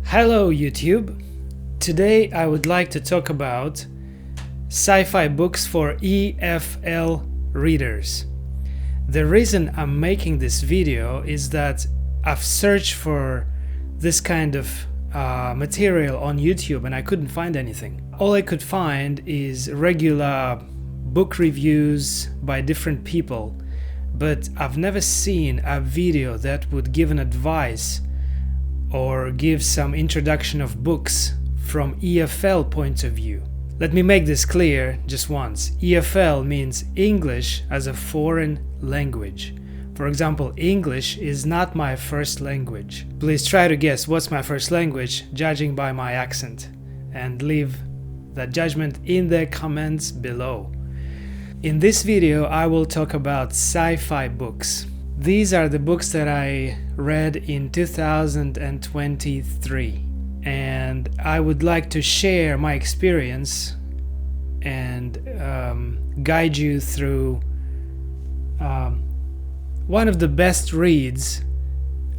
Hello YouTube! Today I would like to talk about sci-fi books for EFL readers. The reason I'm making this video is that I've searched for this kind of material on YouTube and I couldn't find anything. All I could find is regular book reviews by different people, but I've never seen a video that would give an advice or give some introduction of books from EFL point of view. Let me make this clear just once. EFL means English as a foreign language. For example, English is not my first language. Please try to guess what's my first language, judging by my accent, and leave that judgment in the comments below. In this video, I will talk about sci-fi books. These are the books that I read in 2023, and I would like to share my experience and guide you through one of the best reads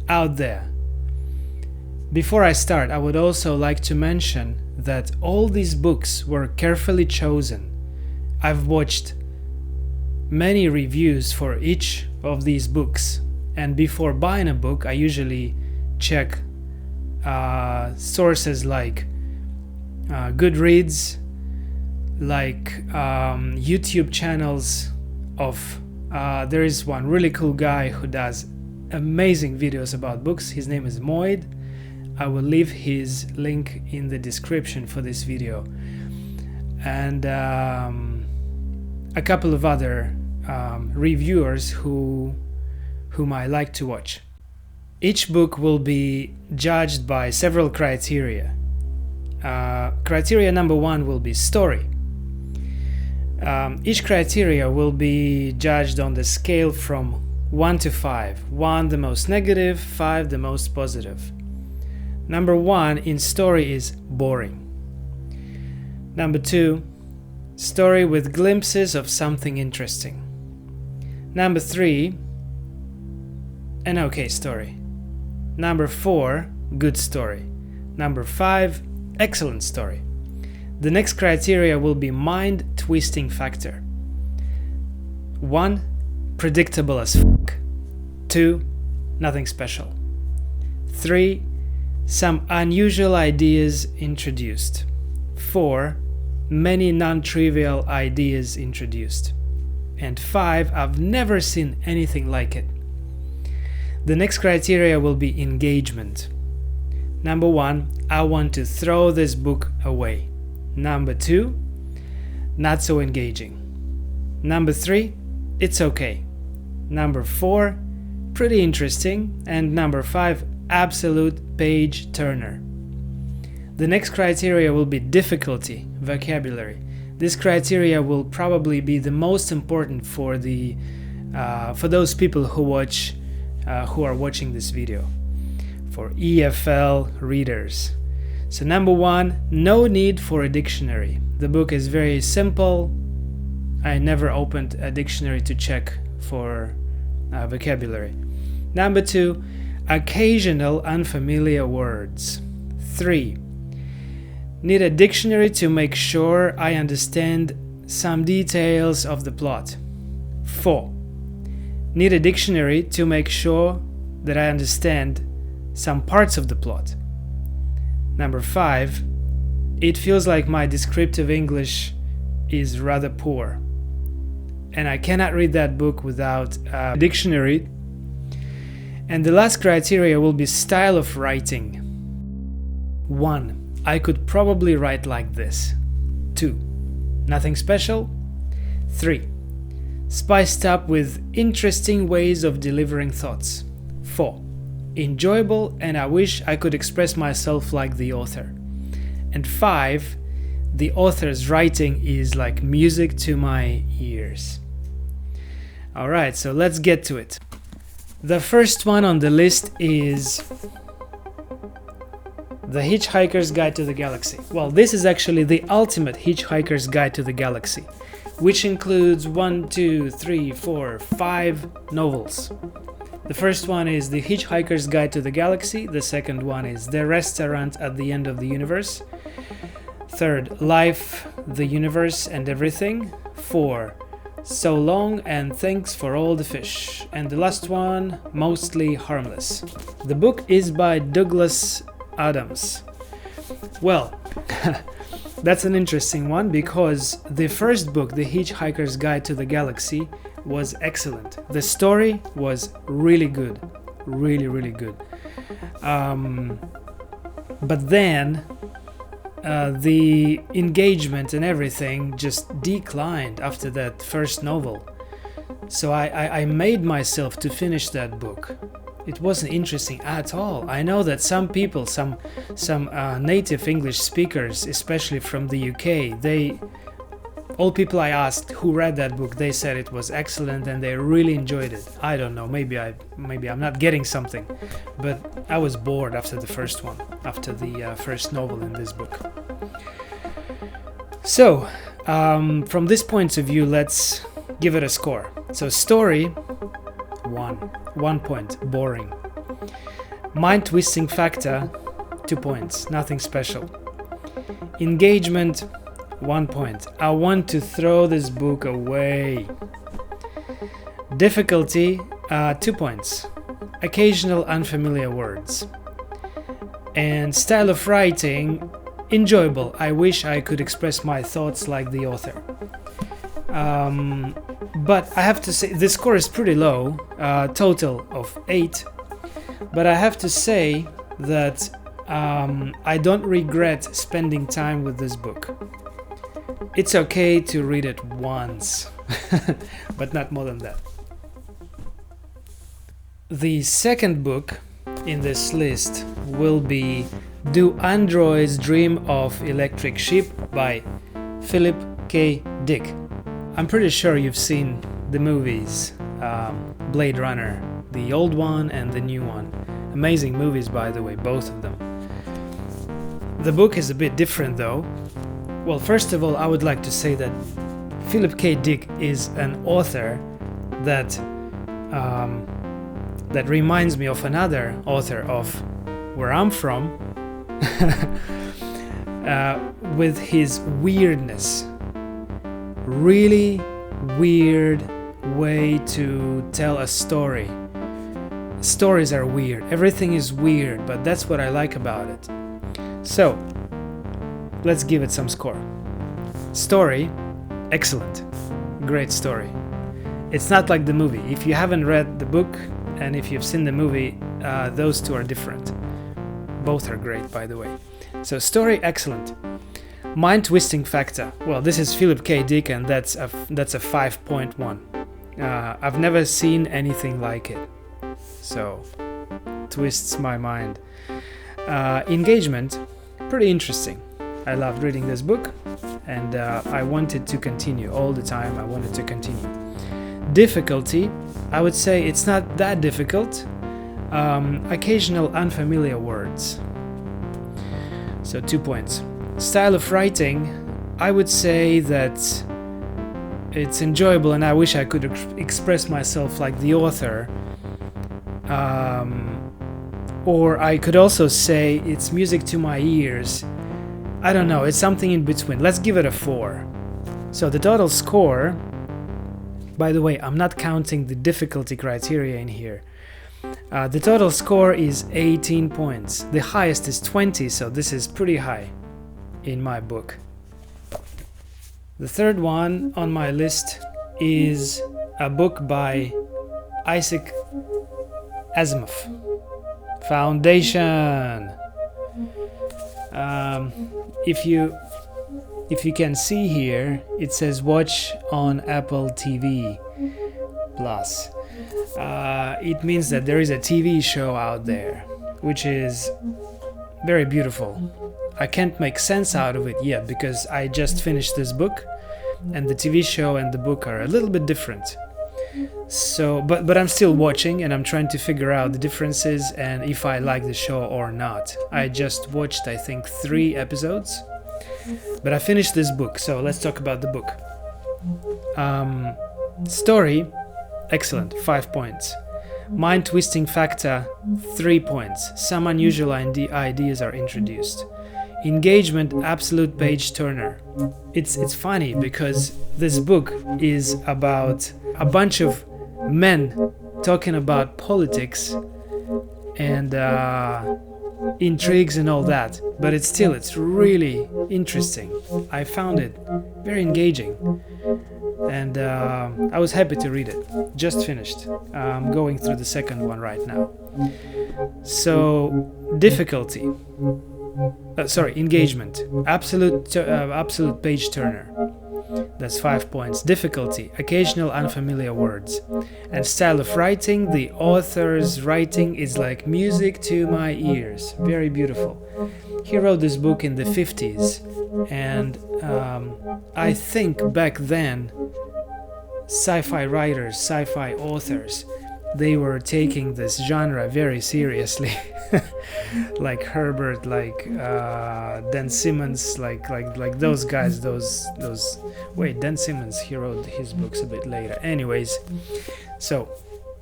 out there. Before I start, I would also like to mention that all these books were carefully chosen. I've watched many reviews for each of these books, and before buying a book I usually check sources like Goodreads, like YouTube channels of there is one really cool guy who does amazing videos about books. His name is Moid. I will leave his link in the description for this video, and a couple of other reviewers whom I like to watch. Each book will be judged by several criteria. Criteria number one will be story. Each criteria will be judged on the scale from 1 to 5. 1 the most negative, 5 the most positive. Number 1 in story is boring. Number 2, story with glimpses of something interesting. Number 3, an okay story. Number 4, good story. Number 5, excellent story. The next criteria will be mind-twisting factor. 1, predictable as fuck. 2, nothing special. 3, some unusual ideas introduced. 4, many non-trivial ideas introduced. And 5, I've never seen anything like it. The next criteria will be engagement. Number 1, I want to throw this book away. Number 2, not so engaging. Number 3, it's okay. Number 4, pretty interesting. And number 5, absolute page turner. The next criteria will be difficulty, vocabulary. This criteria will probably be the most important for those people who are watching this video, for EFL readers. So number 1, no need for a dictionary. The book is very simple. I never opened a dictionary to check for vocabulary. Number 2, occasional unfamiliar words. 3, need a dictionary to make sure I understand some details of the plot. 4, need a dictionary to make sure that I understand some parts of the plot. Number 5, it feels like my descriptive English is rather poor, and I cannot read that book without a dictionary. And the last criteria will be style of writing. 1, I could probably write like this. 2, nothing special. 3, spiced up with interesting ways of delivering thoughts. 4, enjoyable and I wish I could express myself like the author. And 5, the author's writing is like music to my ears. Alright, so let's get to it. The first one on the list is The Hitchhiker's Guide to the Galaxy. Well, this is actually the ultimate Hitchhiker's Guide to the Galaxy, which includes 1, 2, 3, 4, 5 novels. The first one is The Hitchhiker's Guide to the Galaxy. The second one is The Restaurant at the End of the Universe. Third, Life, the Universe and Everything. 4, So Long and Thanks for All the Fish. And the last one, Mostly Harmless. The book is by Douglas Adams. Well, that's an interesting one because the first book, The Hitchhiker's Guide to the Galaxy, was excellent. The story was really good. Really, really good. But then the engagement and everything just declined after that first novel. So I made myself to finish that book. It wasn't interesting at all. I know that some people, some native English speakers, especially from the UK, all people I asked who read that book, they said it was excellent and they really enjoyed it. I don't know, maybe I'm not getting something, but I was bored after the first one, after the first novel in this book. So, from this point of view, let's give it a score. So, story, 1 point, boring. Mind-twisting factor, 2 points, nothing special. Engagement, 1 point. I want to throw this book away. Difficulty, 2 points. Occasional unfamiliar words. And style of writing, enjoyable. I wish I could express my thoughts like the author. But I have to say, the score is pretty low, total of 8. But I have to say that I don't regret spending time with this book. It's okay to read it once, but not more than that. The second book in this list will be Do Androids Dream of Electric Sheep by Philip K. Dick. I'm pretty sure you've seen the movies, Blade Runner, the old one and the new one. Amazing movies, by the way, both of them. The book is a bit different though. Well, first of all, I would like to say that Philip K. Dick is an author that reminds me of another author of where I'm from, with his weirdness. Really weird way to tell a story. Stories are weird. Everything is weird, but that's what I like about it. So, let's give it some score. Story, excellent. Great story. It's not like the movie. If you haven't read the book and if you've seen the movie, those two are different. Both are great, by the way. So, story, excellent. Mind-twisting factor. Well, this is Philip K. Dick and that's a 5.1. I've never seen anything like it. So, twists my mind. Engagement, pretty interesting. I loved reading this book and I wanted to continue all the time. I wanted to continue. Difficulty, I would say it's not that difficult. Occasional unfamiliar words. So 2 points. Style of writing, I would say that it's enjoyable and I wish I could express myself like the author. Or I could also say it's music to my ears. I don't know, it's something in between. Let's give it a 4. So the total score, by the way, I'm not counting the difficulty criteria in here. The total score is 18 points. The highest is 20, so this is pretty high in my book. The third one on my list is a book by Isaac Asimov, Foundation. If you can see here, it says watch on Apple TV Plus. It means that there is a TV show out there, which is very beautiful. I can't make sense out of it yet because I just finished this book, and the TV show and the book are a little bit different. So, but I'm still watching and I'm trying to figure out the differences and if I like the show or not. I just watched, I think, 3 episodes, but I finished this book, so let's talk about the book. Story, excellent, 5 points. Mind twisting factor, 3 points. Some unusual ideas are introduced. Engagement, absolute page turner. It's funny because this book is about a bunch of men talking about politics and intrigues and all that, but it's really interesting. I found it very engaging, and I was happy to read it. Just finished. I'm going through the second one right now. So difficulty, engagement, absolute page turner. That's 5 points. Difficulty, occasional unfamiliar words. And style of writing, the author's writing is like music to my ears. Very beautiful. He wrote this book in the 50s, and I think back then sci-fi writers, sci-fi authors, they were taking this genre very seriously. Like Herbert, like Dan Simmons, like those guys, those wait, Dan Simmons, he wrote his books a bit later. Anyways, so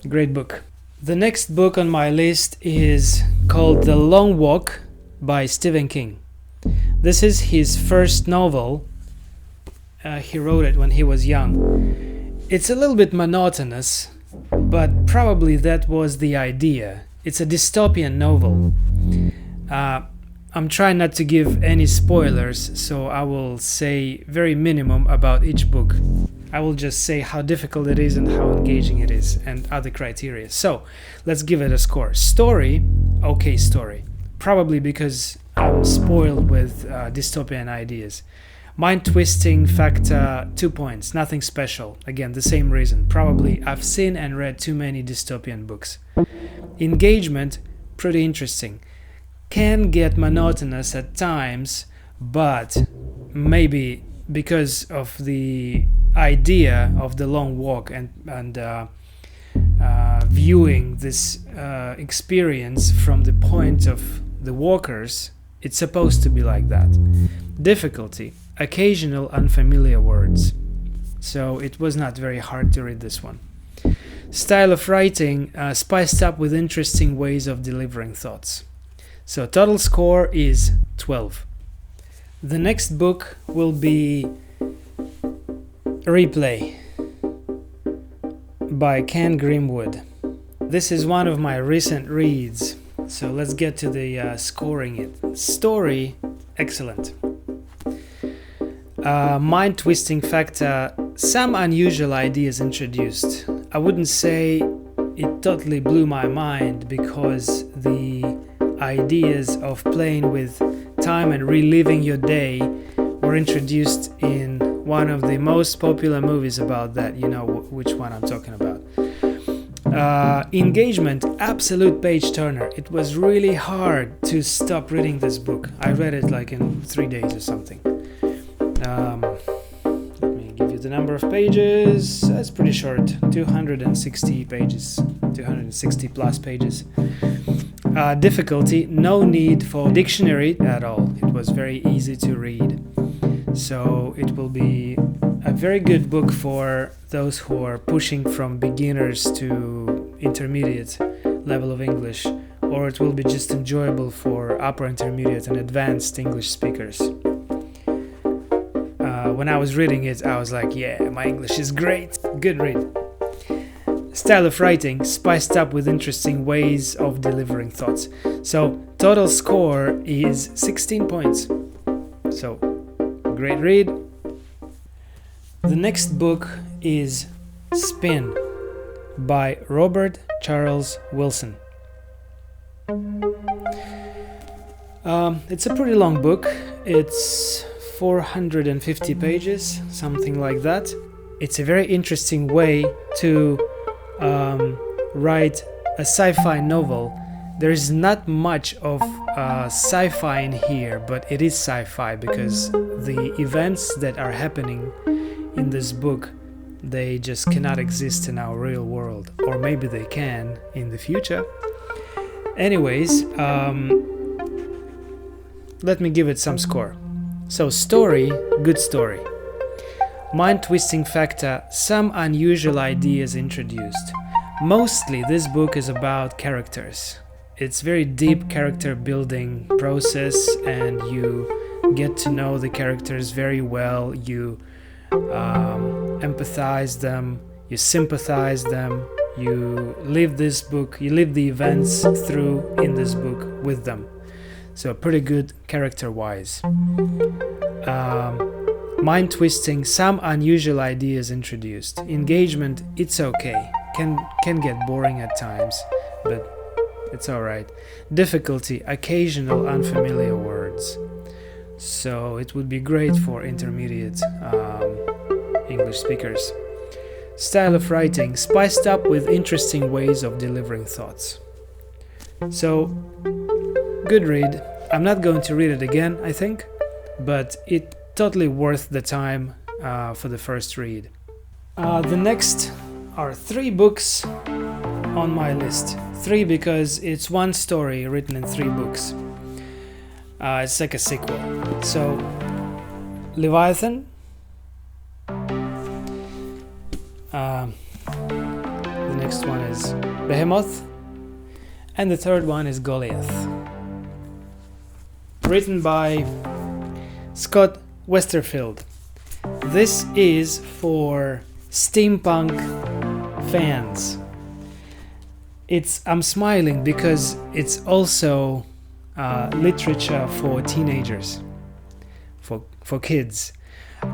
great book. The next book on my list is called The Long Walk by Stephen King. This is his first novel. He wrote it when he was young. It's a little bit monotonous, but probably that was the idea. It's a dystopian novel. I'm trying not to give any spoilers, so I will say very minimum about each book. I will just say how difficult it is and how engaging it is and other criteria. So let's give it a score. Story, okay story. Probably because I'm spoiled with dystopian ideas. Mind twisting factor, 2 points. Nothing special. Again, the same reason. Probably I've seen and read too many dystopian books. Engagement, pretty interesting. Can get monotonous at times, but maybe because of the idea of the long walk and viewing this experience from the point of the walkers, it's supposed to be like that. Difficulty, occasional unfamiliar words. So it was not very hard to read this one. Style of writing, spiced up with interesting ways of delivering thoughts. So total score is 12. The next book will be Replay by Ken Grimwood. This is one of my recent reads. So let's get to the scoring it. Story, excellent. Mind twisting factor, some unusual ideas introduced. I wouldn't say it totally blew my mind because the ideas of playing with time and reliving your day were introduced in one of the most popular movies about that. You know which one I'm talking about. Engagement, absolute page turner. It was really hard to stop reading this book. I read it like in 3 days or something. Let me give you the number of pages. That's pretty short, 260 pages, 260 plus pages. Difficulty, no need for dictionary at all. It was very easy to read. So it will be a very good book for those who are pushing from beginners to intermediate level of English, or it will be just enjoyable for upper intermediate and advanced English speakers. When I was reading it, I was like, yeah, my English is great. Good read. Style of writing, spiced up with interesting ways of delivering thoughts. So total score is 16 points. So great read. The next book is Spin by Robert Charles Wilson. It's a pretty long book. It's 450 pages, something like that. It's a very interesting way to write a sci-fi novel. There is not much of sci-fi in here, but it is sci-fi because the events that are happening in this book, they just cannot exist in our real world, or maybe they can in the future. Anyways, let me give it some score. So story, good story. Mind twisting factor, some unusual ideas introduced. Mostly this book is about characters. It's very deep character building process, and you get to know the characters very well. You empathize them, you sympathize them, you live the events through in this book with them. So pretty good character-wise. Mind twisting, some unusual ideas introduced. Engagement, it's okay. Can get boring at times, but it's alright. Difficulty, occasional unfamiliar words. So it would be great for intermediate English speakers. Style of writing, spiced up with interesting ways of delivering thoughts. So, good read. I'm not going to read it again, I think, but it totally worth the time for the first read. The next are 3 books on my list. 3 because it's one story written in 3 books. It's like a sequel. So, Leviathan. The next one is Behemoth. And the third one is Goliath. Written by Scott Westerfield. This is for steampunk fans. I'm smiling because it's also literature for teenagers, for kids.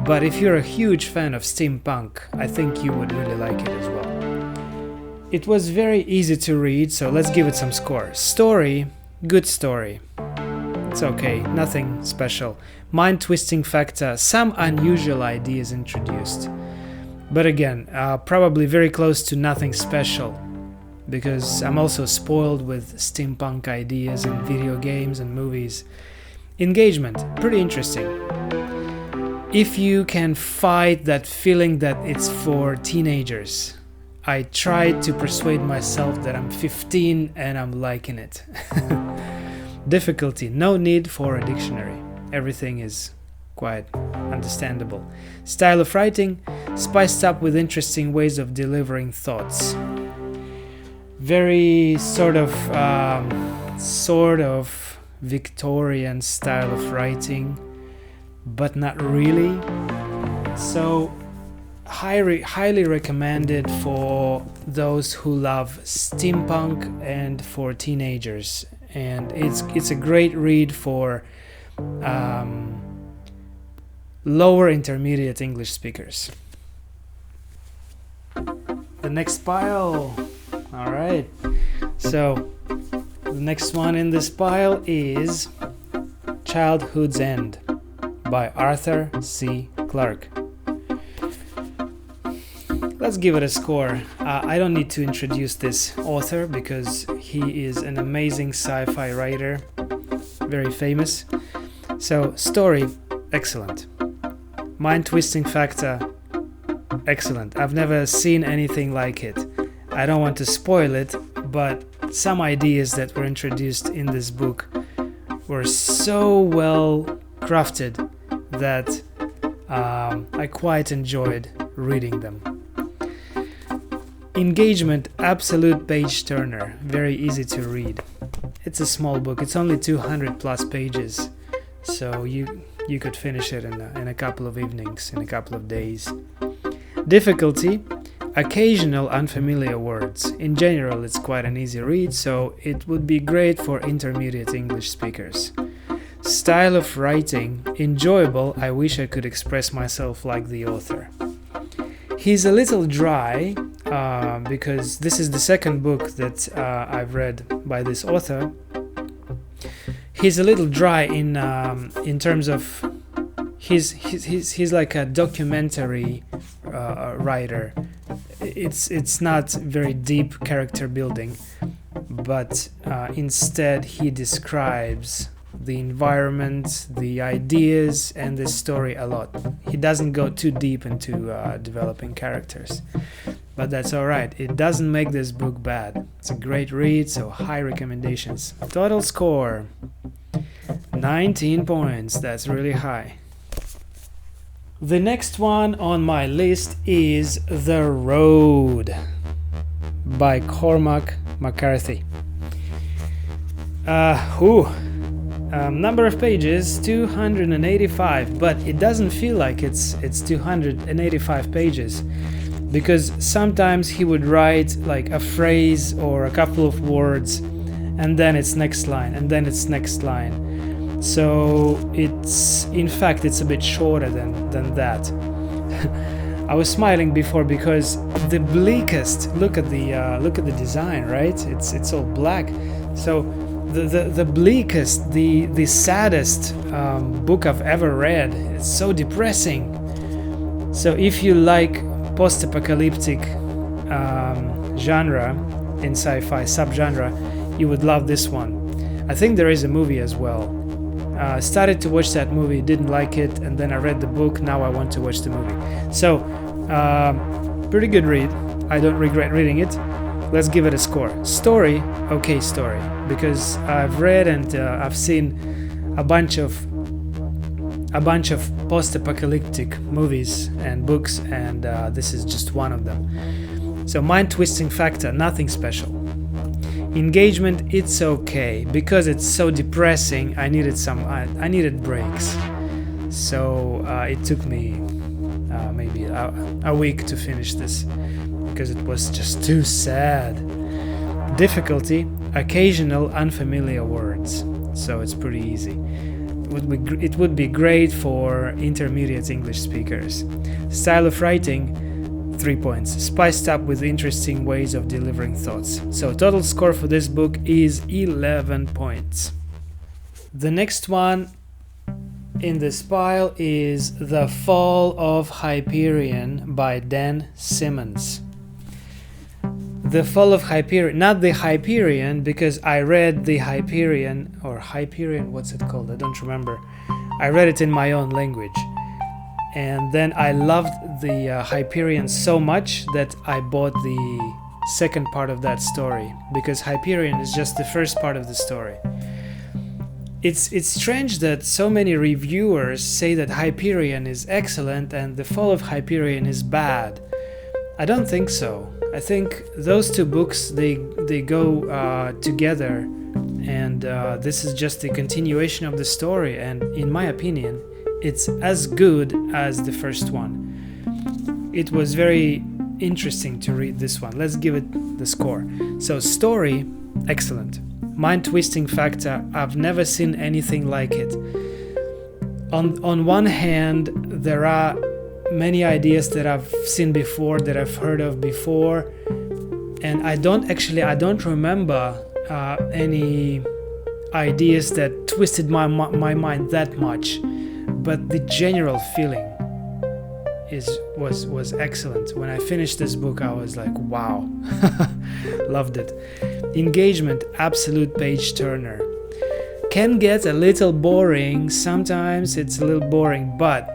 But if you're a huge fan of steampunk, I think you would really like it as well. It was very easy to read, so let's give it some score. Story, good story. It's okay, nothing special. Mind-twisting factor, some unusual ideas introduced. But again, probably very close to nothing special, because I'm also spoiled with steampunk ideas and video games and movies. Engagement, pretty interesting. If you can fight that feeling that it's for teenagers. I tried to persuade myself that I'm 15 and I'm liking it. Difficulty, no need for a dictionary. Everything is quite understandable. Style of writing, spiced up with interesting ways of delivering thoughts. Very sort of Victorian style of writing, but not really. So highly recommended for those who love steampunk and for teenagers. And it's a great read for lower intermediate English speakers. The next pile. All right. So the next one in this pile is Childhood's End by Arthur C. Clarke. Let's give it a score. I don't need to introduce this author because he is an amazing sci-fi writer, very famous. So, story, excellent. Mind-twisting factor, excellent. I've never seen anything like it. I don't want to spoil it, but some ideas that were introduced in this book were so well crafted that I quite enjoyed reading them. Engagement, absolute page turner, very easy to read. It's a small book, it's only 200 plus pages, so you could finish it in a couple of evenings, in a couple of days. Difficulty, occasional unfamiliar words. In general, it's quite an easy read, so it would be great for intermediate English speakers. Style of writing, enjoyable. I wish I could express myself like the author. He's a little dry, because this is the second book that I've read by this author. He's a little dry in terms of he's like a documentary writer. It's not very deep character building, but instead he describes the environment, the ideas, and the story a lot. He doesn't go too deep into developing characters, but that's alright. It doesn't make this book bad. It's a great read, so high recommendations. Total score 19 points. That's really high. The next one on my list is The Road by Cormac McCarthy. Number of pages 285, but it doesn't feel like it's 285 pages, because sometimes he would write like a phrase or a couple of words, and then it's next line, and then it's next line. So it's a bit shorter than that. I was smiling before because the bleakest, look at the design, right? It's all black. So the bleakest, the saddest book I've ever read. It's so depressing. So if you like post-apocalyptic genre in sci-fi subgenre, you would love this one. I think there is a movie as well. Started to watch that movie, didn't like it, and then I read the book. Now I want to watch the movie. So pretty good read. I don't regret reading it. Let's give it a score. Story, okay story, because I've read and I've seen a bunch of post-apocalyptic movies and books, and this is just one of them. So mind-twisting factor, nothing special. Engagement, it's okay, because it's so depressing. I needed breaks. So it took me maybe a week to finish this, because it was just too sad. Difficulty, occasional unfamiliar words, so it's pretty easy. It would be great for intermediate English speakers. Style of writing, 3 points, spiced up with interesting ways of delivering thoughts. So total score for this book is 11 points. The next one in this pile is The Fall of Hyperion by Dan Simmons. The Fall of Hyperion, not the Hyperion, because I read the Hyperion, or Hyperion, what's it called? I don't remember. I read it in my own language. And then I loved the Hyperion so much that I bought the second part of that story, because Hyperion is just the first part of the story. It's strange that so many reviewers say that Hyperion is excellent and The Fall of Hyperion is bad. I don't think so. I think those two books, they go together, and this is just a continuation of the story, and in my opinion, it's as good as the first one. It was very interesting to read this one. Let's give it the score. So story, excellent. Mind-twisting factor, I've never seen anything like it. On one hand, there are many ideas that I've seen before, that I've heard of before, and I don't remember any ideas that twisted my mind that much, but the general feeling was excellent. When I finished this book, I was like, wow. Loved it. Engagement, absolute page turner. Can get a little boring, sometimes it's a little boring, but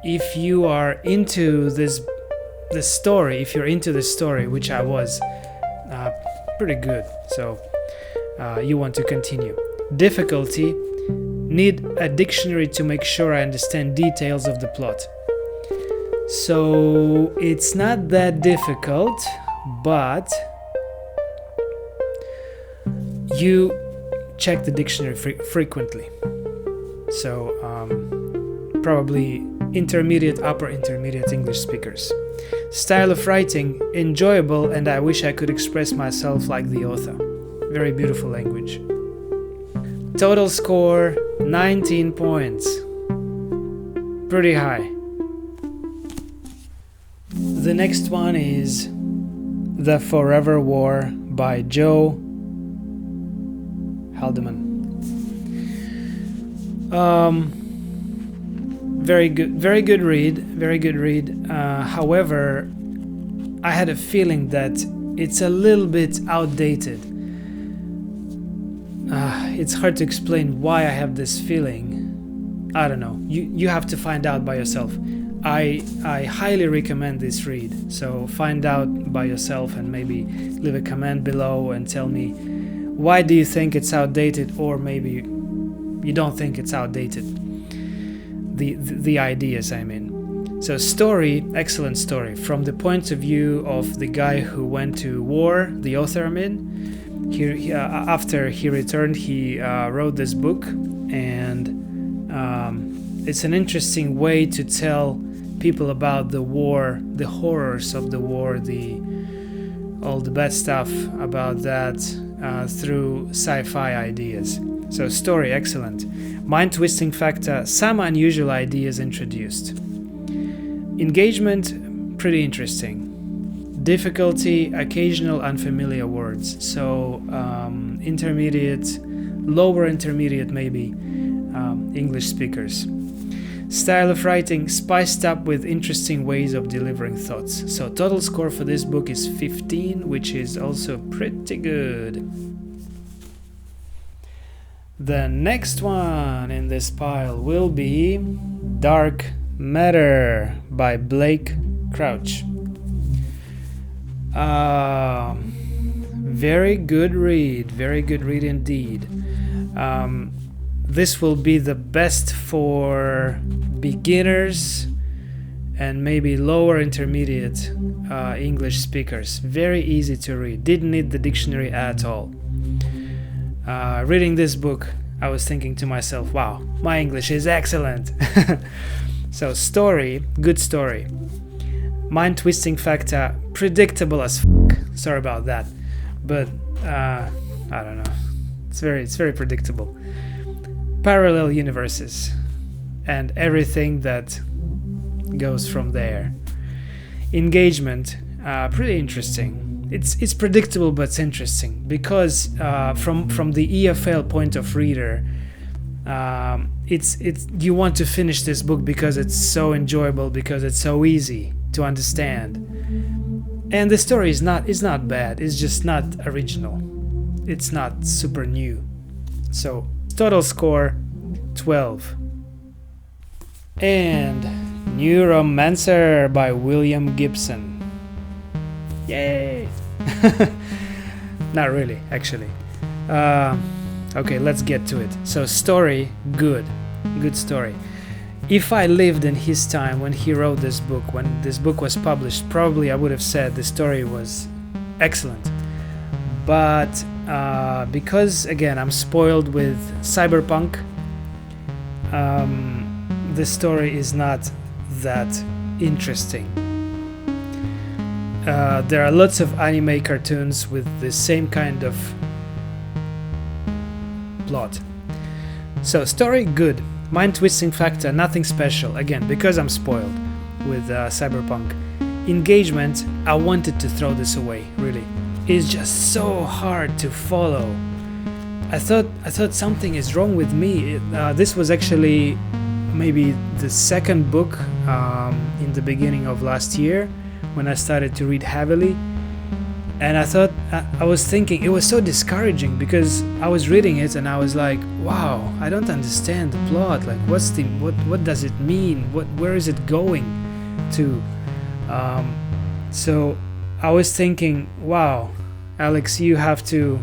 if you are into the story, which I was, pretty good, so you want to continue. Difficulty, need a dictionary to make sure I understand details of the plot. So it's not that difficult, but you check the dictionary frequently. So probably intermediate, upper intermediate English speakers. Style of writing, enjoyable, and I wish I could express myself like the author. Very beautiful language. Total score, 19 points. Pretty high. The next one is The Forever War by Joe Haldeman. Very good read. However, I had a feeling that it's a little bit outdated. It's hard to explain why I have this feeling. I don't know. You have to find out by yourself. I highly recommend this read. So find out by yourself and maybe leave a comment below and tell me, why do you think it's outdated, or maybe you don't think it's outdated. The ideas, I mean. So story, excellent story. From the point of view of the guy who went to war, the author I mean, after he returned, he wrote this book, and it's an interesting way to tell people about the war, the horrors of the war, all the bad stuff about that through sci-fi ideas. So story, excellent. Mind-twisting factor, some unusual ideas introduced. Engagement, pretty interesting. Difficulty, occasional unfamiliar words. So intermediate, lower intermediate maybe, English speakers. Style of writing, spiced up with interesting ways of delivering thoughts. So total score for this book is 15, which is also pretty good. The next one in this pile will be Dark Matter by Blake Crouch. Very good read indeed. This will be the best for beginners and maybe lower intermediate English speakers. Very easy to read, didn't need the dictionary at all. Reading this book, I was thinking to myself, wow, my English is excellent. So story, good story. Mind-twisting factor, predictable as fuck. Sorry about that, but I don't know. It's very predictable. Parallel universes and everything that goes from there. Engagement, pretty interesting. It's predictable, but it's interesting because from the EFL point of reader, it's you want to finish this book because it's so enjoyable, because it's so easy to understand, and the story is not bad. It's just not original. It's not super new. So total score 12. And Neuromancer by William Gibson. Yay! Not really, actually. Okay, let's get to it. So story, good story. If I lived in his time when he wrote this book, when this book was published, probably I would have said the story was excellent. But because, again, I'm spoiled with cyberpunk, the story is not that interesting. There are lots of anime cartoons with the same kind of plot. So story, good. Mind-twisting factor, nothing special. Again, because I'm spoiled with cyberpunk. Engagement, I wanted to throw this away, really. It's just so hard to follow. I thought something is wrong with me. This was actually maybe the second book in the beginning of last year when I started to read heavily, and I was thinking it was so discouraging because I was reading it and I was like, wow, I don't understand the plot. Like, what does it mean? Where is it going to? So I was thinking, wow, Alex, you have to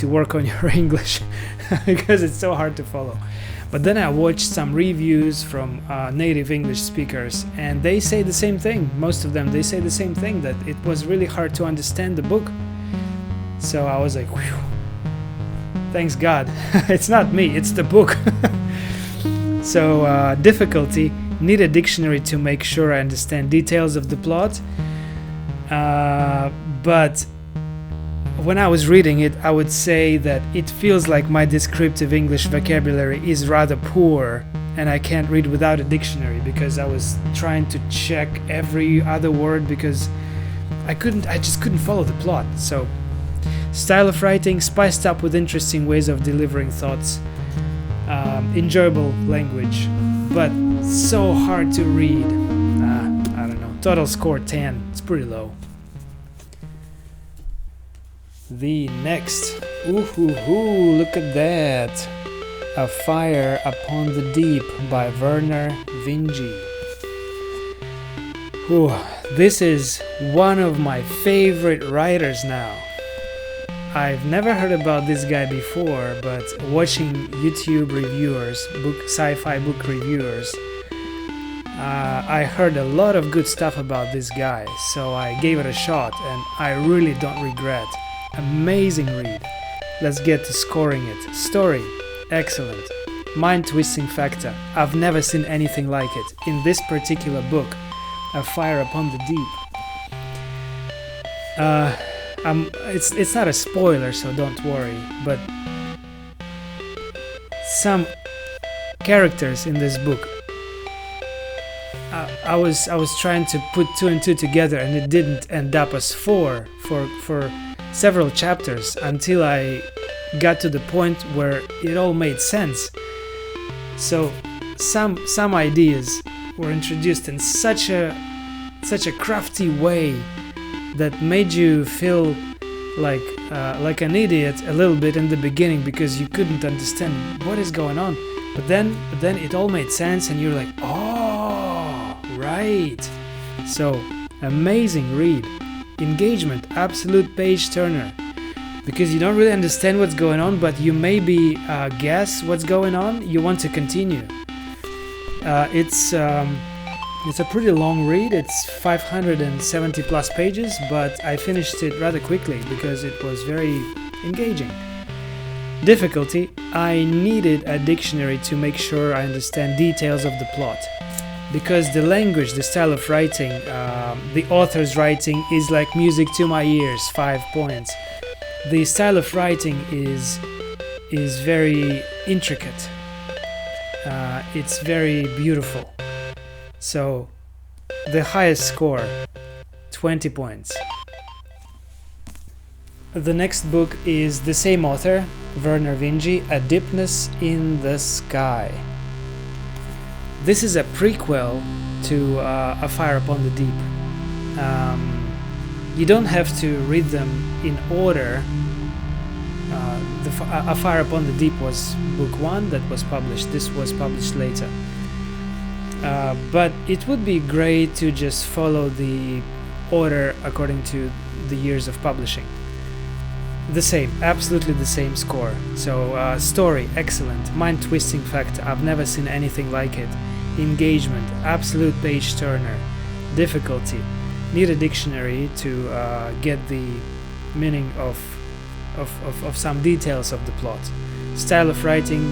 work on your English because it's so hard to follow. But then I watched some reviews from native English speakers, and they say the same thing. Most of them, they say the same thing, that it was really hard to understand the book. So I was like, whew, thanks God. It's not me, it's the book. So difficulty, need a dictionary to make sure I understand details of the plot. But when I was reading it, I would say that it feels like my descriptive English vocabulary is rather poor, and I can't read without a dictionary because I was trying to check every other word because I just couldn't follow the plot. So, style of writing, spiced up with interesting ways of delivering thoughts, enjoyable language, but so hard to read. I don't know. Total score 10. It's pretty low. The next, look at that, A Fire Upon the Deep by Werner Vinge. This is one of my favorite writers now. I've never heard about this guy before, but watching YouTube reviewers, sci-fi book reviewers, I heard a lot of good stuff about this guy, so I gave it a shot, and I really don't regret. Amazing read. Let's get to scoring it. Story, excellent. Mind-twisting factor, I've never seen anything like it. In this particular book, A Fire Upon the Deep. It's not a spoiler, so don't worry, but some characters in this book, I was trying to put 2 and 2 together, and it didn't end up as 4 for several chapters until I got to the point where it all made sense. So some ideas were introduced in such a crafty way that made you feel like an idiot a little bit in the beginning, because you couldn't understand what is going on. But then it all made sense, and you're like, oh, right. So amazing read. Engagement, absolute page turner, because you don't really understand what's going on, but you maybe guess what's going on. You want to continue. It's a pretty long read. It's 570 plus pages, but I finished it rather quickly because it was very engaging. Difficulty, I needed a dictionary to make sure I understand details of the plot, because the language, the style of writing, the author's writing is like music to my ears, 5 points. The style of writing is very intricate. It's very beautiful. So the highest score, 20 points. The next book is the same author, Vernor Vinge, A Deepness in the Sky. This is a prequel to A Fire Upon the Deep. You don't have to read them in order. A Fire Upon the Deep was book 1 that was published. This was published later. But it would be great to just follow the order according to the years of publishing. The same, absolutely the same score. So story, excellent. Mind-twisting factor, I've never seen anything like it. Engagement, absolute page turner. Difficulty, need a dictionary to get the meaning of some details of the plot. Style of writing,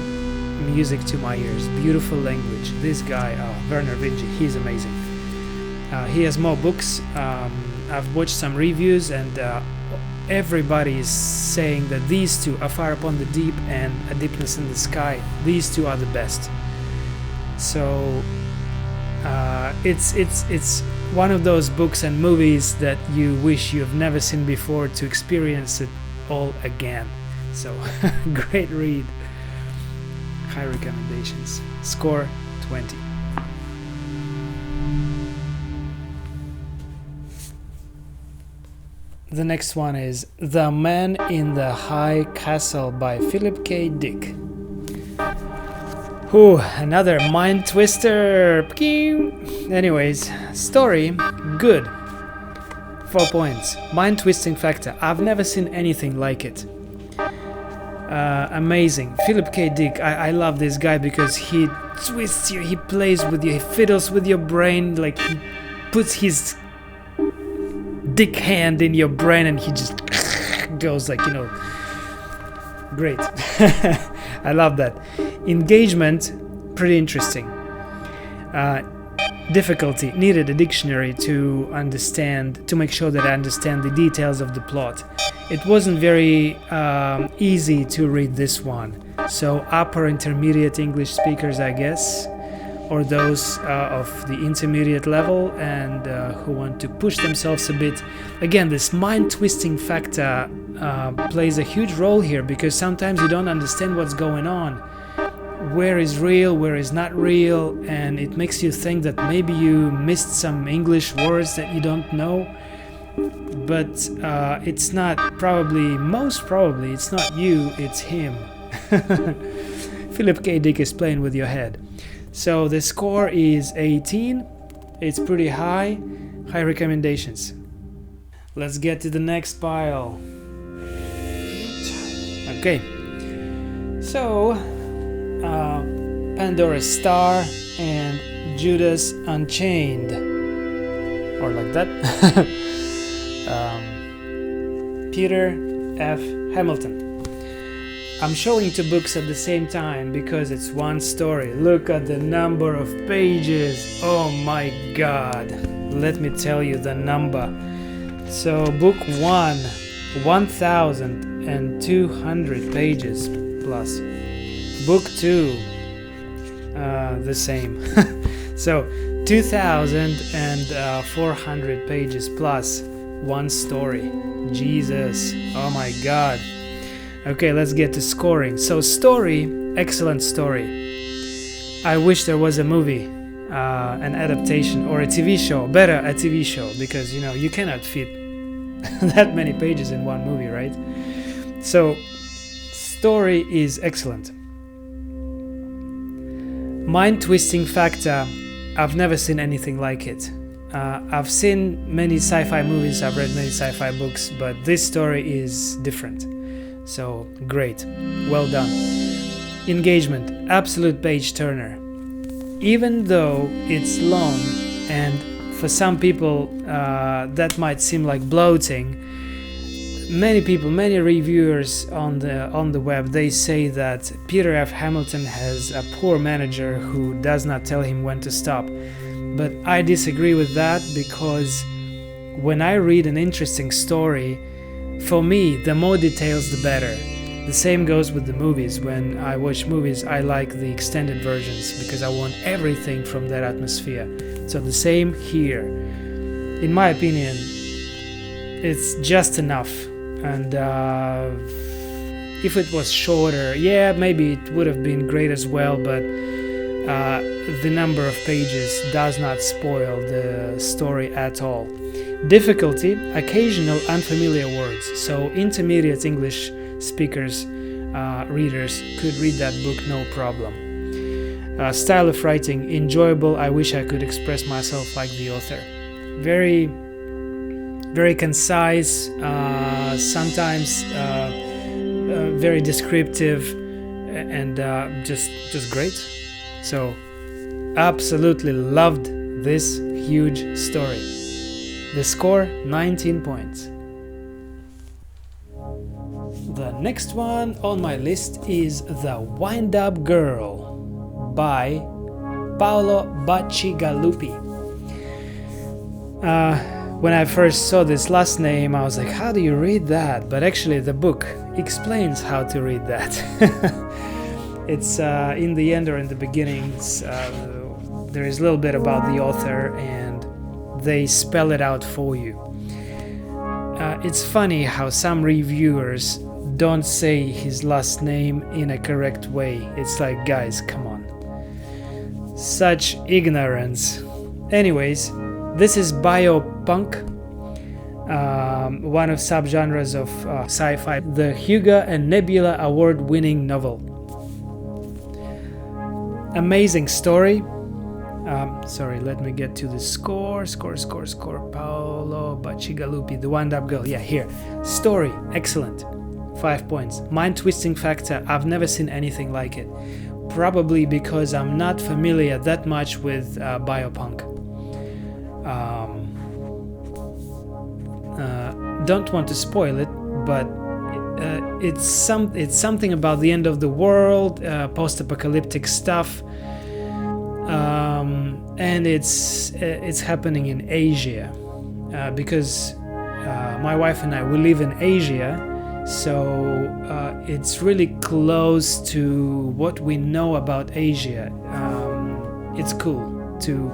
music to my ears. Beautiful language. This guy, Vernor Vinge, he's amazing. He has more books. I've watched some reviews, and everybody is saying that these two, A Fire Upon the Deep and A Deepness in the Sky, these two are the best. So it's one of those books and movies that you wish you've never seen before to experience it all again. So great read. High recommendations. Score 20. The next one is The Man in the High Castle by Philip K. Dick. Ooh, another mind twister. Anyways, story, good. 4 points. Mind twisting factor, I've never seen anything like it. Amazing. Philip K. Dick, I love this guy because he twists you, he plays with you, he fiddles with your brain, like he puts his dick hand in your brain and he just goes like, great. I love that. Engagement, pretty interesting. Difficulty, needed a dictionary to understand, to make sure that I understand the details of the plot. It wasn't very easy to read this one, so upper intermediate English speakers, I guess, or those of the intermediate level and who want to push themselves a bit. Again, this mind-twisting factor plays a huge role here, because sometimes you don't understand what's going on. Where is real, where is not real, and it makes you think that maybe you missed some English words that you don't know. But it's not most probably, it's not you, it's him. Philip K. Dick is playing with your head. So the score is 18. It's pretty high. High recommendations. Let's get to the next pile. Okay. So, Pandora's Star and Judas, Unchained, or like that. Peter F. Hamilton. I'm showing two books at the same time because it's one story. Look at the number of pages. Oh my god. Let me tell you the number. So book 1, 1,200 pages plus. Book 2, the same. So 2,400 pages plus one story. Jesus. Oh my god. Okay, let's get to scoring. So story, excellent story. I wish there was a movie, an adaptation, or a TV show. Better a TV show, because you cannot fit that many pages in one movie, right? So story is excellent. Mind-twisting factor, I've never seen anything like it. I've seen many sci-fi movies, I've read many sci-fi books, but this story is different. So great, well done. Engagement, absolute page turner. Even though it's long, and for some people that might seem like bloating, many reviewers on the web, they say that Peter F. Hamilton has a poor manager who does not tell him when to stop. But I disagree with that, because when I read an interesting story, for me, the more details, the better. The same goes with the movies. When I watch movies, I like the extended versions because I want everything from that atmosphere. So the same here. In my opinion, it's just enough. And if it was shorter, yeah, maybe it would have been great as well, but the number of pages does not spoil the story at all. Difficulty, occasional unfamiliar words. So intermediate English speakers, readers could read that book no problem. Style of writing, enjoyable. I wish I could express myself like the author. Very, very concise, sometimes very descriptive, and just great. So absolutely loved this huge story. The score, 19 points. The next one on my list is The Windup Girl by Paolo Bacigalupi. When I first saw this last name, I was like, how do you read that? But actually the book explains how to read that. It's in the end or in the beginnings, there is a little bit about the author, and they spell it out for you. It's funny how some reviewers don't say his last name in a correct way. It's like, guys, come on. Such ignorance. Anyways, this is biopunk, one of subgenres of sci-fi, the Hugo and Nebula award-winning novel. Amazing story. Sorry, let me get to the score. Paolo Bacigalupi, The Windup Girl. Yeah, here. Story, excellent. 5 points. Mind-twisting factor, I've never seen anything like it. Probably because I'm not familiar that much with biopunk. Don't want to spoil it, but it's something about the end of the world, post-apocalyptic stuff. And it's happening in Asia, because my wife and I, we live in Asia, so it's really close to what we know about Asia. It's cool to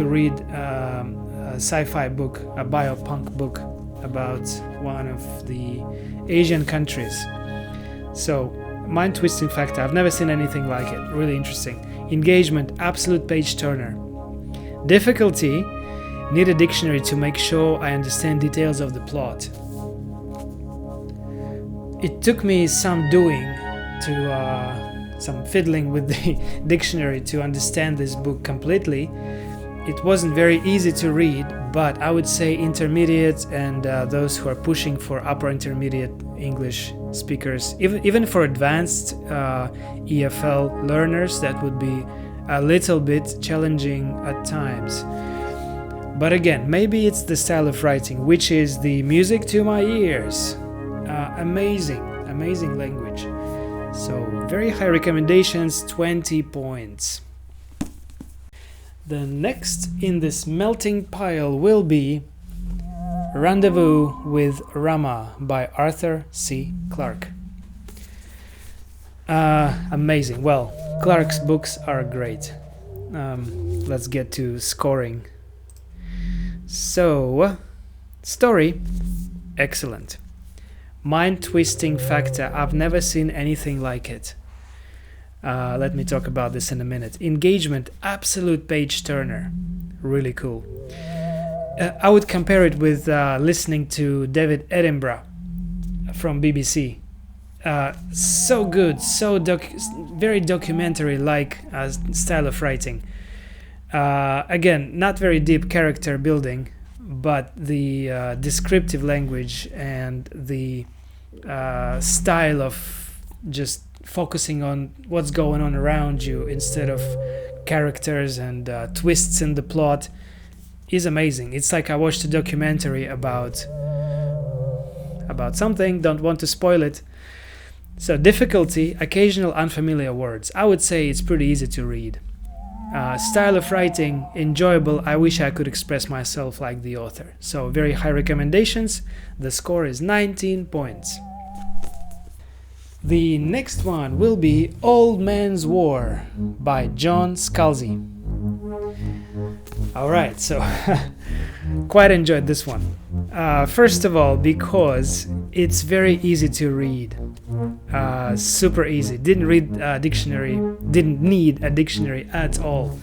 read a sci-fi book, a biopunk book about one of the Asian countries. So mind-twisting factor, I've never seen anything like it. Really interesting. Engagement, absolute page turner. Difficulty, need a dictionary to make sure I understand details of the plot. It took me some doing some fiddling with the dictionary to understand this book completely. It wasn't very easy to read, but I would say intermediate and those who are pushing for upper intermediate English speakers, even for advanced EFL learners, that would be a little bit challenging at times. But again, maybe it's the style of writing, which is the music to my ears. Amazing language. So very high recommendations, 20 points. The next in this melting pile will be Rendezvous with Rama by Arthur C. Clarke. Amazing. Well, Clarke's books are great. Let's get to scoring. So, story, excellent. Mind-twisting factor, I've never seen anything like it. Let me talk about this in a minute. Engagement, absolute page turner, really cool. I would compare it with listening to David Attenborough from BBC. So good, so very documentary-like style of writing. Again, not very deep character building, but the descriptive language and the style of just focusing on what's going on around you instead of characters and twists in the plot is amazing. It's like I watched a documentary about something, don't want to spoil it. So difficulty, occasional unfamiliar words. I would say it's pretty easy to read. Style of writing, enjoyable. I wish I could express myself like the author. So very high recommendations. The score is 19 points. The next one will be Old Man's War by John Scalzi. Alright, so quite enjoyed this one. First of all, because it's very easy to read. Super easy. Didn't need a dictionary at all.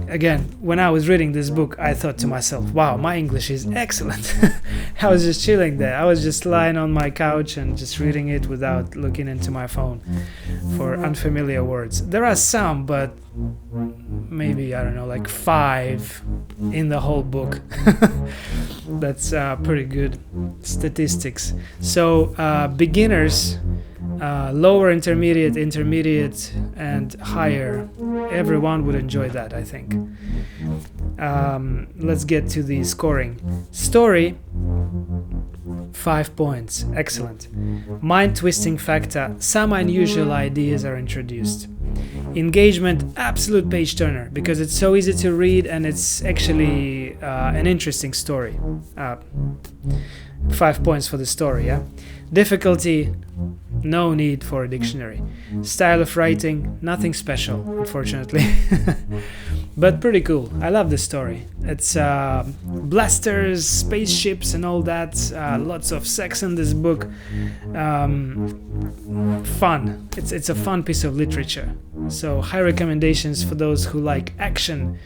Again, when I was reading this book, I thought to myself, wow, my English is excellent. I was just chilling there. I was just lying on my couch and just reading it without looking into my phone for unfamiliar words. There are some, but maybe, I don't know, like 5 in the whole book. That's pretty good statistics. So beginners, lower, intermediate, and higher, everyone would enjoy that, I think. Let's get to the scoring. Story, 5 points, excellent. Mind-twisting factor, some unusual ideas are introduced. Engagement, absolute page turner, because it's so easy to read and it's actually an interesting story. 5 points for the story, yeah? Difficulty, no need for a dictionary. Style of writing, nothing special, unfortunately. But pretty cool. I love this story. It's blasters, spaceships and all that. Lots of sex in this book. Fun. It's a fun piece of literature. So high recommendations for those who like action,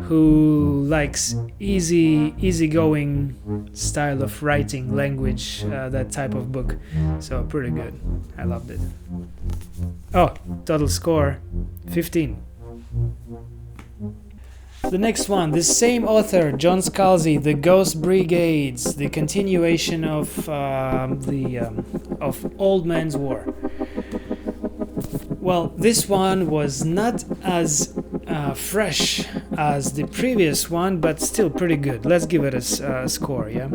who likes easygoing style of writing, language, that type of book. So pretty good. I loved it. Oh, total score 15. The next one, the same author, John Scalzi, The Ghost Brigades, the continuation of Old Man's War. Well, this one was not as fresh as the previous one, but still pretty good. Let's give it a score, yeah?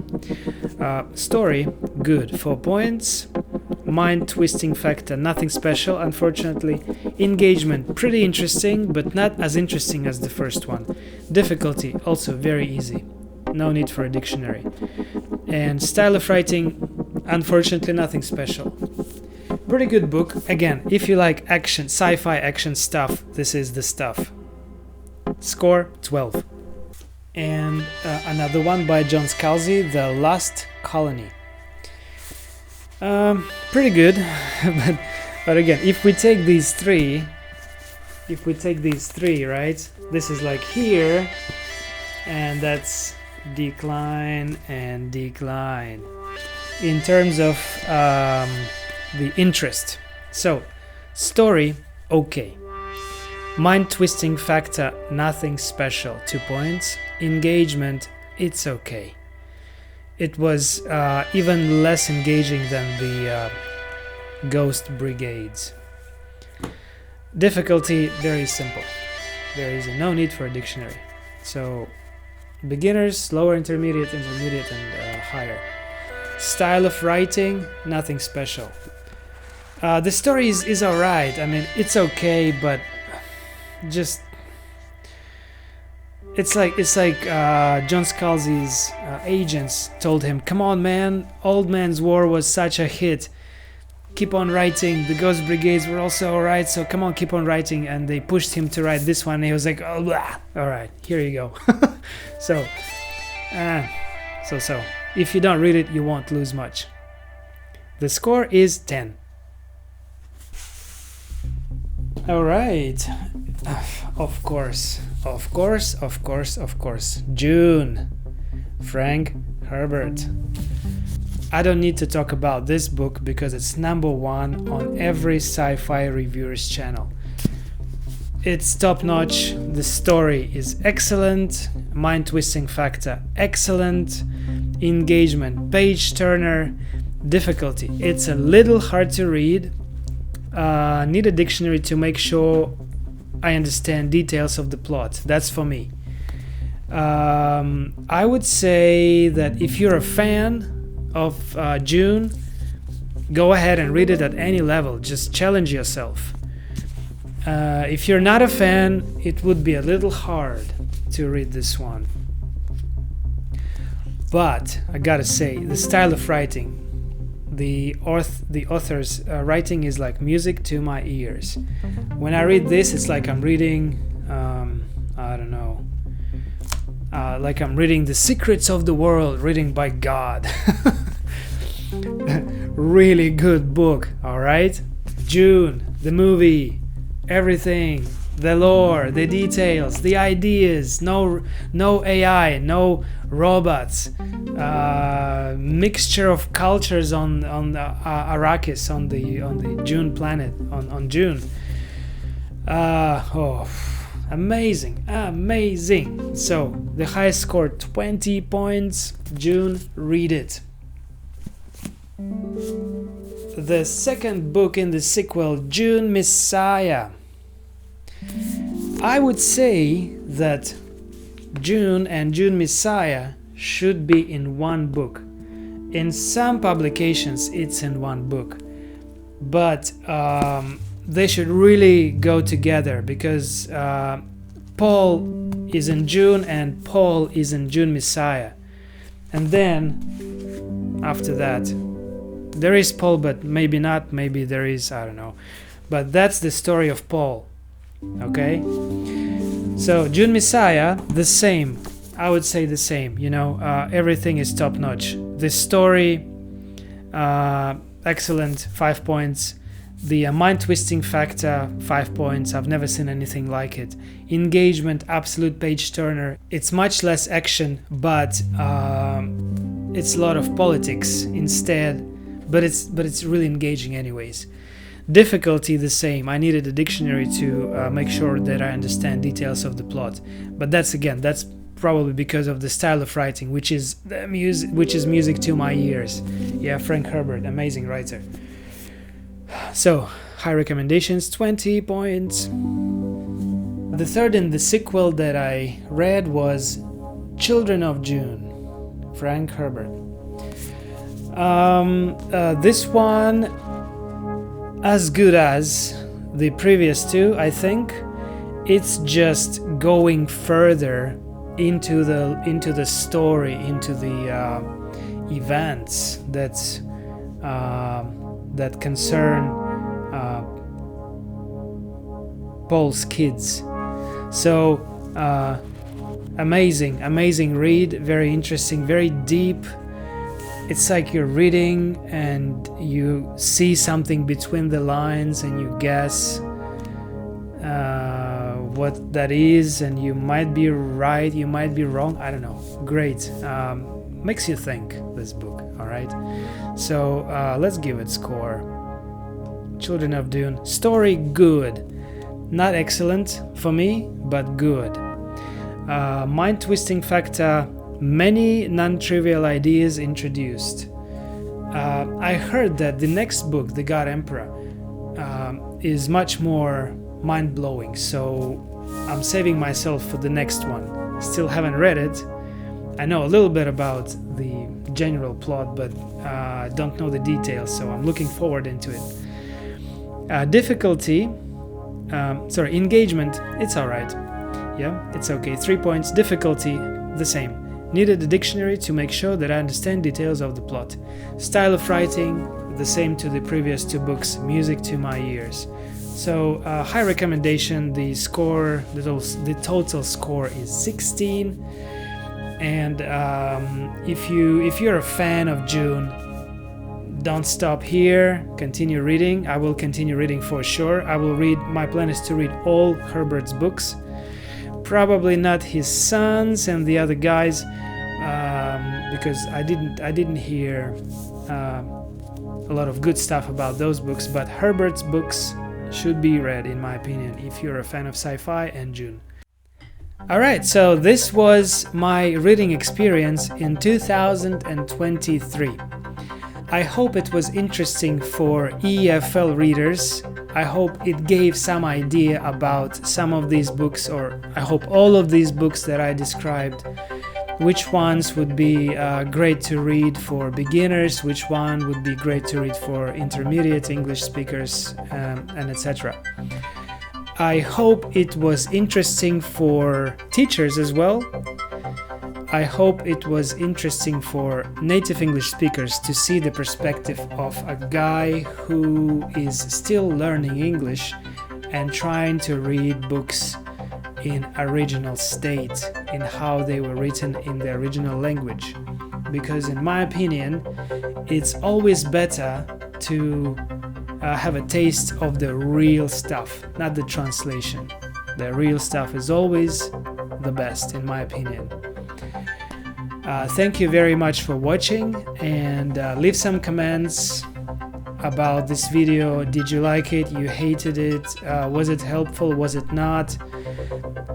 Story, good, 4 points. Mind-twisting factor, nothing special, unfortunately. Engagement, pretty interesting, but not as interesting as the first one. Difficulty, also very easy. No need for a dictionary. And style of writing, unfortunately, nothing special. Pretty good book. Again, if you like action, sci-fi action stuff, this is the stuff. Score 12. And another one by John Scalzi, The Last Colony. Pretty good, but again, if we take these three, right, this is like here, and that's decline and decline in terms of the interest. So story, okay. Mind-twisting factor, nothing special, 2 points. Engagement, it's okay. It was even less engaging than the Ghost Brigades. Difficulty, very simple. There is no need for a dictionary. So beginners, lower, intermediate, and higher. Style of writing, nothing special. The story is alright. I mean, it's okay, but just it's like John Scalzi's agents told him, "Come on, man! Old Man's War was such a hit. Keep on writing. The Ghost Brigades were also alright, so come on, keep on writing." And they pushed him to write this one. And he was like, "Oh, blah. Alright, here you go." So, if you don't read it, you won't lose much. The score is 10. Alright. Of course. Dune. Frank Herbert. I don't need to talk about this book because it's number one on every sci-fi reviewer's channel. It's top-notch, the story is excellent, mind-twisting factor excellent, engagement page-turner, difficulty. It's a little hard to read, need a dictionary to make sure I understand details of the plot. That's for me. I would say that if you're a fan of Dune, go ahead and read it at any level. Just challenge yourself. If you're not a fan, it would be a little hard to read this one. But I gotta say, the style of writing, the author's writing is like music to my ears. When I read this, it's like I'm reading, I don't know, like I'm reading The Secrets of the World, written by God. Really good book, alright? Dune, the movie, everything, the lore, the details, the ideas, no AI, no robots, mixture of cultures on Arrakis, on the Dune planet, on Dune. Amazing. So the highest score, 20 points. Dune, read it. The second book in the sequel, Dune Messiah. I would say that Dune and Dune Messiah should be in one book. In some publications it's in one book, but they should really go together because Paul is in Dune and Paul is in Dune Messiah. And then after that there is Paul, but maybe not, maybe there is, I don't know. But that's the story of Paul. Okay? So Dune Messiah, the same. I would say the same. You know, everything is top notch. The story, excellent, 5 points. The mind twisting factor, 5 points. I've never seen anything like it. Engagement, absolute page turner. It's much less action, but it's a lot of politics instead. But it's really engaging anyways. Difficulty the same. I needed a dictionary to make sure that I understand details of the plot. But that's probably because of the style of writing, which is music to my ears. Yeah, Frank Herbert, amazing writer. So, high recommendations, 20 points. The third in the sequel that I read was Children of Dune, Frank Herbert. This one, as good as the previous two, I think. It's just going further into the story, into the events that concern Paul's kids. So amazing read, very interesting, very deep. It's like you're reading and you see something between the lines and you guess what that is, and you might be right, you might be wrong, I don't know. Great. Makes you think, this book, alright? So let's give it score. Children of Dune. Story, good. Not excellent for me, but good. Mind-twisting factor, many non-trivial ideas introduced. I heard that the next book, The God Emperor, is much more mind-blowing, so I'm saving myself for the next one. Still haven't read it. I know a little bit about the general plot, but I don't know the details, so I'm looking forward into it. Difficulty, engagement, it's alright. Yeah, it's okay. 3 points. Difficulty, the same. Needed a dictionary to make sure that I understand details of the plot. Style of writing, the same to the previous 2 books. Music to my ears. So, high recommendation. The score, the total score is 16. And if you're a fan of Dune, don't stop here. Continue reading. I will continue reading for sure. My plan is to read all Herbert's books. Probably not his sons and the other guys, because I didn't hear a lot of good stuff about those books. But Herbert's books should be read, in my opinion, if you're a fan of sci-fi and Dune. Alright, so this was my reading experience in 2023. I hope it was interesting for EFL readers. I hope it gave some idea about some of these books, or I hope all of these books that I described, which ones would be great to read for beginners, which one would be great to read for intermediate English speakers, and etc. I hope it was interesting for teachers as well. I hope it was interesting for native English speakers to see the perspective of a guy who is still learning English and trying to read books in original state, in how they were written in the original language. Because in my opinion, it's always better to have a taste of the real stuff, not the translation. The real stuff is always the best, in my opinion. Thank you very much for watching, and leave some comments about this video. Did you like it? You hated it? Was it helpful? Was it not?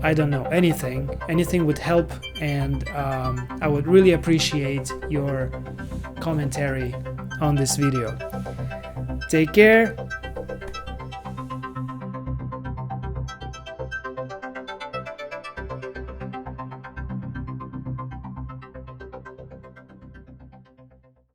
I don't know. Anything would help, and I would really appreciate your commentary on this video. Take care.